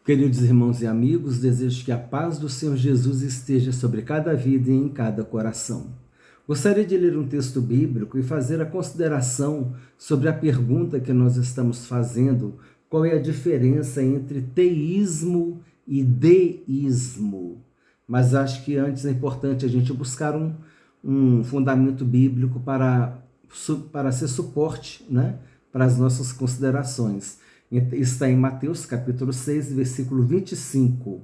Queridos irmãos e amigos, desejo que a paz do Senhor Jesus esteja sobre cada vida e em cada coração. Gostaria de ler um texto bíblico e fazer a consideração sobre a pergunta que nós estamos fazendo: qual é a diferença entre teísmo e deísmo? Mas acho que antes é importante a gente buscar um fundamento bíblico para ser suporte, né, para as nossas considerações. Está em Mateus capítulo 6, versículo 25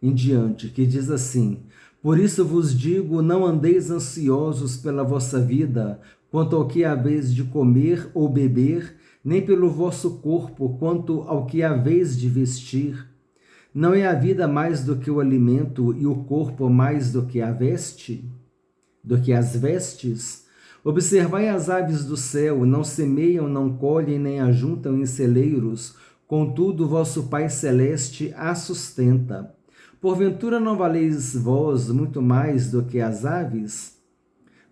em diante, que diz assim: por isso vos digo, não andeis ansiosos pela vossa vida, quanto ao que haveis de comer ou beber, nem pelo vosso corpo, quanto ao que haveis de vestir. Não é a vida mais do que o alimento e o corpo mais do que a veste? Do que as vestes? Observai as aves do céu, não semeiam, não colhem, nem ajuntam em celeiros, contudo vosso Pai Celeste as sustenta. Porventura não valeis vós muito mais do que as aves?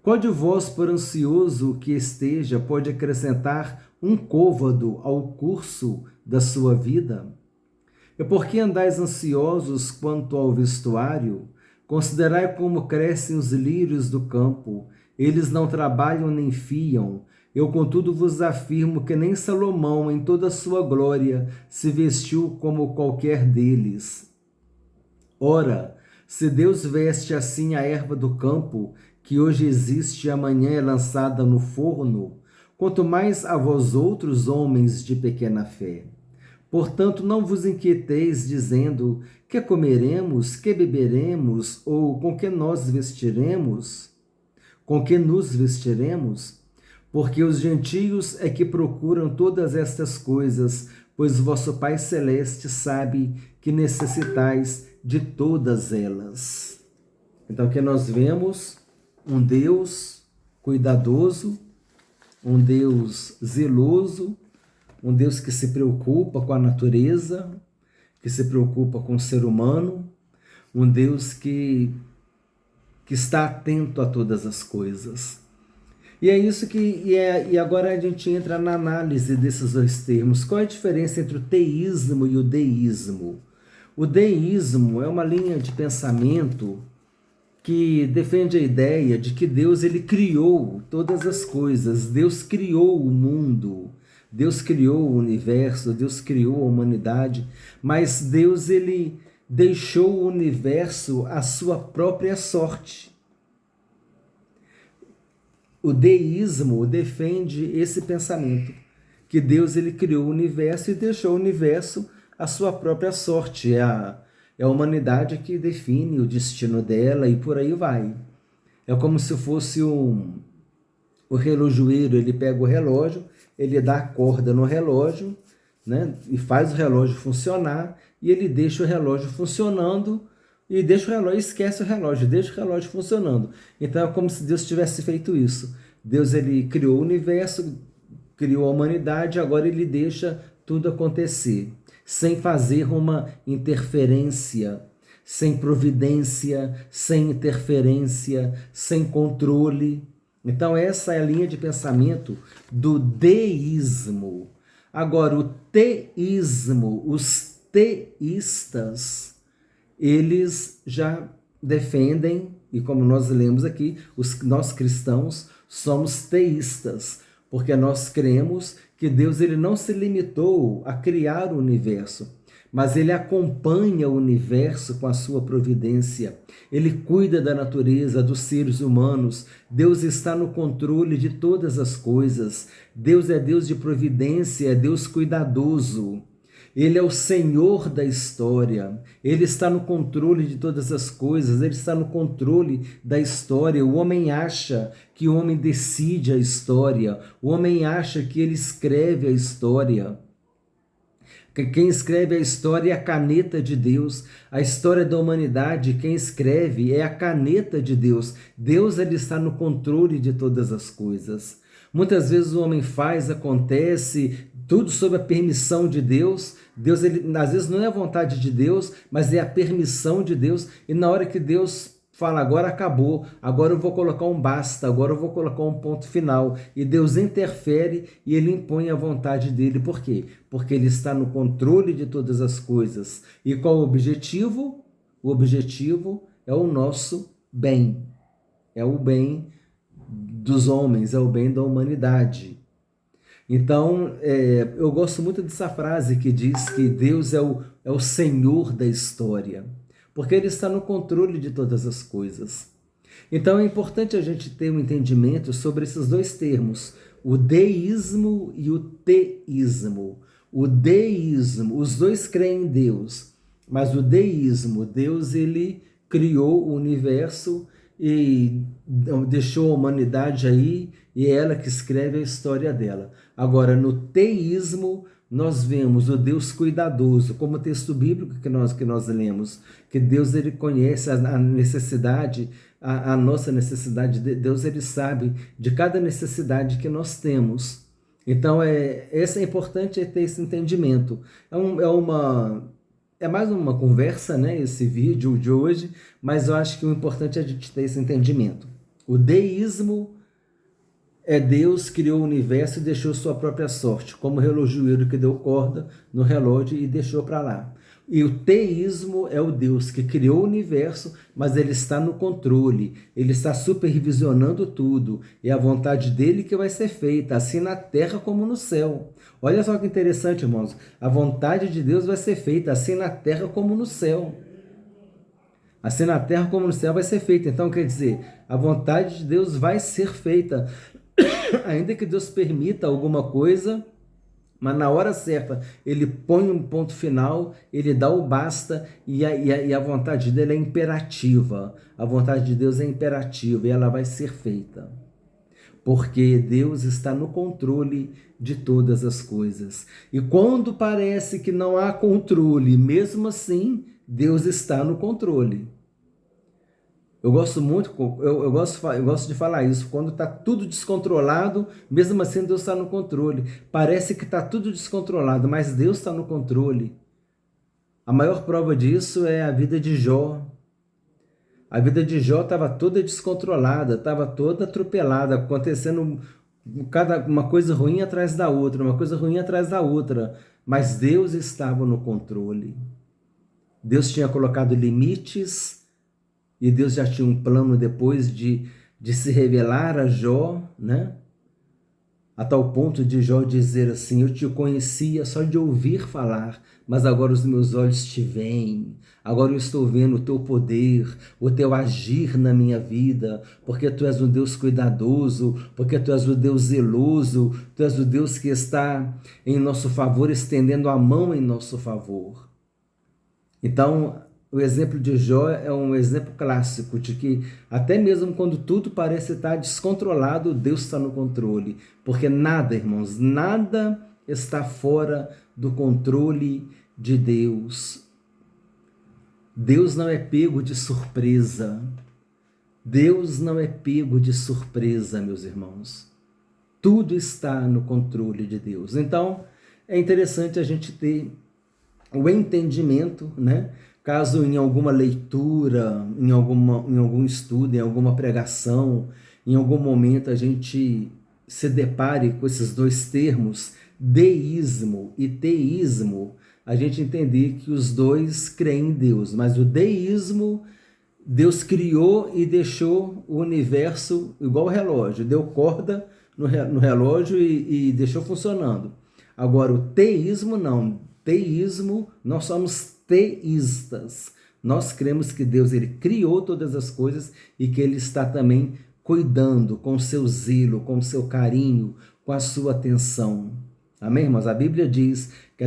Qual de vós, por ansioso que esteja, pode acrescentar um côvado ao curso da sua vida? E por que andais ansiosos quanto ao vestuário? Considerai como crescem os lírios do campo. Eles não trabalham nem fiam. Eu, contudo, vos afirmo que nem Salomão, em toda a sua glória, se vestiu como qualquer deles. Ora, se Deus veste assim a erva do campo, que hoje existe e amanhã é lançada no forno, quanto mais a vós outros, homens de pequena fé. Portanto, não vos inquieteis, dizendo: que comeremos, que beberemos, ou com que nós vestiremos? Com que nos vestiremos? Porque os gentios é que procuram todas estas coisas, pois vosso Pai Celeste sabe que necessitais de todas elas. Então, aqui nós vemos um Deus cuidadoso, um Deus zeloso, um Deus que se preocupa com a natureza, que se preocupa com o ser humano, um Deus que está atento a todas as coisas. E é isso e agora a gente entra na análise desses dois termos. Qual é a diferença entre o teísmo e o deísmo? O deísmo é uma linha de pensamento que defende a ideia de que Deus ele criou todas as coisas, Deus criou o mundo, Deus criou o universo, Deus criou a humanidade, mas Deus ele deixou o universo à sua própria sorte. O deísmo defende esse pensamento, que Deus ele criou o universo e deixou o universo à sua própria sorte. É a humanidade que define o destino dela e por aí vai. É como se fosse o relojoeiro, ele pega o relógio, ele dá a corda no relógio, né, e faz o relógio funcionar, e ele deixa o relógio funcionando, e deixa o relógio, esquece o relógio, deixa o relógio funcionando. Então é como se Deus tivesse feito isso. Deus ele criou o universo, criou a humanidade, agora ele deixa tudo acontecer, sem fazer uma interferência, sem providência, sem interferência, sem controle. Então essa é a linha de pensamento do deísmo. Agora, o teísmo, os teístas, eles já defendem, e como nós lemos aqui, nós cristãos somos teístas, porque nós cremos que Deus ele não se limitou a criar o universo, mas ele acompanha o universo com a sua providência. Ele cuida da natureza, dos seres humanos. Deus está no controle de todas as coisas. Deus é Deus de providência, é Deus cuidadoso. Ele é o Senhor da história. Ele está no controle de todas as coisas. Ele está no controle da história. O homem acha que o homem decide a história. O homem acha que ele escreve a história. Quem escreve a história é a caneta de Deus. A história da humanidade, quem escreve é a caneta de Deus. Deus ele está no controle de todas as coisas. Muitas vezes o homem faz, acontece, tudo sob a permissão de Deus. Deus, ele, às vezes não é a vontade de Deus, mas é a permissão de Deus. E na hora que Deus fala, agora acabou, agora eu vou colocar um basta, agora eu vou colocar um ponto final. E Deus interfere e ele impõe a vontade dele. Por quê? Porque ele está no controle de todas as coisas. E qual o objetivo? O objetivo é o nosso bem. É o bem dos homens, é o bem da humanidade. Então, eu gosto muito dessa frase que diz que Deus é o Senhor da história, porque Ele está no controle de todas as coisas. Então, é importante a gente ter um entendimento sobre esses dois termos, o deísmo e o teísmo. O deísmo, os dois creem em Deus, mas o deísmo, Deus ele criou o universo e deixou a humanidade aí, e é ela que escreve a história dela. Agora, no teísmo, nós vemos o Deus cuidadoso, como o texto bíblico que nós lemos, que Deus ele conhece a necessidade, a nossa necessidade, Deus ele sabe de cada necessidade que nós temos. Então, é importante ter esse entendimento. É mais uma conversa, né, esse vídeo de hoje, mas eu acho que o importante é a gente ter esse entendimento. O deísmo é Deus criou o universo e deixou sua própria sorte, como o relojoeiro que deu corda no relógio e deixou para lá. E o teísmo é o Deus que criou o universo, mas ele está no controle, ele está supervisionando tudo, e a vontade dele que vai ser feita, assim na terra como no céu. Olha só que interessante, irmãos, a vontade de Deus vai ser feita, assim na terra como no céu. Assim na terra como no céu vai ser feita. Então, quer dizer, a vontade de Deus vai ser feita, ainda que Deus permita alguma coisa, mas na hora certa ele põe um ponto final, ele dá o basta, e a vontade dele é imperativa. A vontade de Deus é imperativa e ela vai ser feita. Porque Deus está no controle de todas as coisas. E quando parece que não há controle, mesmo assim, Deus está no controle. Eu gosto de falar isso. Quando está tudo descontrolado, mesmo assim Deus está no controle. Parece que está tudo descontrolado, mas Deus está no controle. A maior prova disso é a vida de Jó. A vida de Jó estava toda descontrolada, estava toda atropelada, acontecendo uma coisa ruim atrás da outra, uma coisa ruim atrás da outra. Mas Deus estava no controle. Deus tinha colocado limites, e Deus já tinha um plano depois de se revelar a Jó, né? A tal ponto de Jó dizer assim, eu te conhecia só de ouvir falar, mas agora os meus olhos te veem. Agora eu estou vendo o teu poder, o teu agir na minha vida, porque tu és um Deus cuidadoso, porque tu és o Deus zeloso, tu és o Deus que está em nosso favor, estendendo a mão em nosso favor. Então, o exemplo de Jó é um exemplo clássico de que até mesmo quando tudo parece estar descontrolado, Deus está no controle. Porque nada, irmãos, nada está fora do controle de Deus. Deus não é pego de surpresa. Deus não é pego de surpresa, meus irmãos. Tudo está no controle de Deus. Então, é interessante a gente ter o entendimento, né? Caso em alguma leitura, em algum estudo, em alguma pregação, em algum momento a gente se depare com esses dois termos, deísmo e teísmo, a gente entender que os dois creem em Deus, mas o deísmo, Deus criou e deixou o universo igual o relógio, deu corda no relógio e deixou funcionando. Agora, o teísmo não. Teísmo, nós somos teístas. Nós cremos que Deus ele criou todas as coisas e que ele está também cuidando com seu zelo, com seu carinho, com a sua atenção. Amém, irmãos? A Bíblia diz que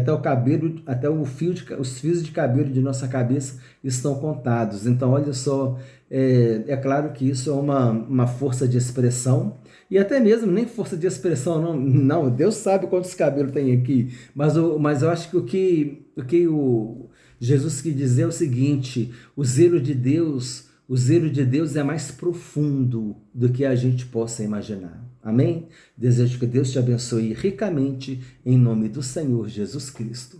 os fios de cabelo de nossa cabeça estão contados. Então, olha só, é claro que isso é uma força de expressão, e até mesmo nem força de expressão, não, Deus sabe quantos cabelos tem aqui, mas eu acho que o que o Jesus quis dizer é o seguinte: o zelo de Deus é mais profundo do que a gente possa imaginar. Amém? Desejo que Deus te abençoe ricamente em nome do Senhor Jesus Cristo.